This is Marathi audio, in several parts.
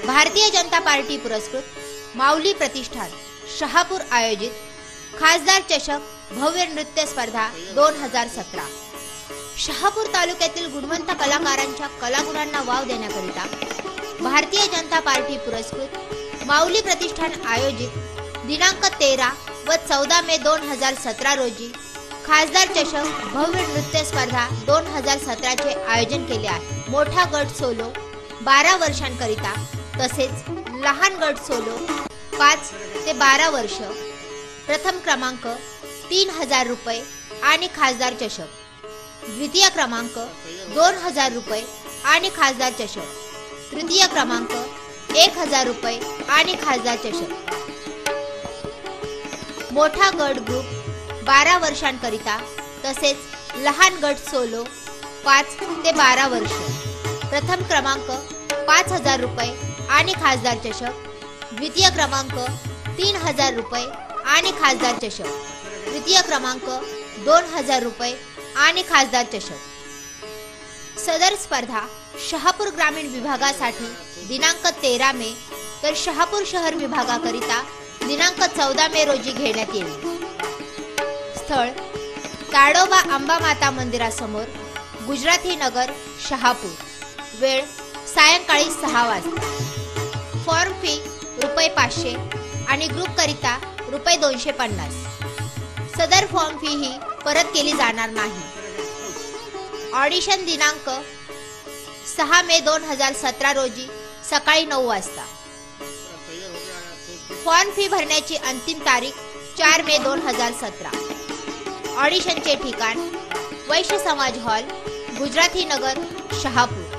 भारतीय जनता पार्टी पुरस्कृत माऊली प्रतिष्ठान शहापूर आयोजित खासदार चषक भव्य नृत्य स्पर्धा 2017। शहापूर तालुक्यातील गुणवंत कलाकारांच्या कलागुणांना वाव देण्याकरिता भारतीय जनता पार्टी पुरस्कृत माऊली प्रतिष्ठान आयोजित दिनांक 13 व 14 मे 2017 रोजी खासदार चषक भव्य नृत्य स्पर्धा 2017 चे आयोजन केले आहे। मोठा गट सोलो 12 वर्षांकरिता तसेच लहान गट सोलो 5 ते 12 वर्ष प्रथम क्रमांक 3000 रुपये आणि खासदार चषक, द्वितीय क्रमांक 2000 रुपये आणि खासदार चषक, तृतीय क्रमांक 1000 रुपये आणि खासदार चषक। मोठा गट ग्रुप 12 वर्षांकरिता तसेच लहान गट सोलो 5 ते 12 वर्ष प्रथम क्रमांक 5000 रुपये आणि खासदार चषक, द्वितीय क्रमांक 3000 रुपये आणि खासदार चषक, तृतीय क्रमांक 2000 रुपये आणि खासदार चषक। सदर स्पर्धा शहापूर ग्रामीण विभागासाठी दिनांक 13 मे तर शहापूर शहर विभागाकरिता दिनांक 14 मे रोजी घेण्यात येईल। स्थळ ताडोबा अंबा माता मंदिरासमोर, गुजराती नगर, शहापूर। वेळ सायंकाळी 6 वाजता। फॉर्म फी ₹500 आणि ग्रुप करिता ₹250। सदर फॉर्म फी ही परत केली जाणार नाही। ऑडिशन दिनांक 6 मे 2017 रोजी सकाळी 9 वाजता। फॉर्म फी भरण्याची अंतिम तारीख 4 मे 2017। ऑडिशनचे ठिकाण वैश्य समाज हॉल, गुजराती नगर, शहापूर।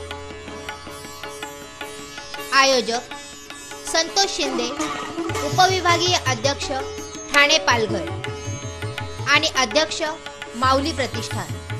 आयोजक संतोष शिंदे, उपविभागीय अध्यक्ष ठाणे पालघर आणि अध्यक्ष माऊली प्रतिष्ठान।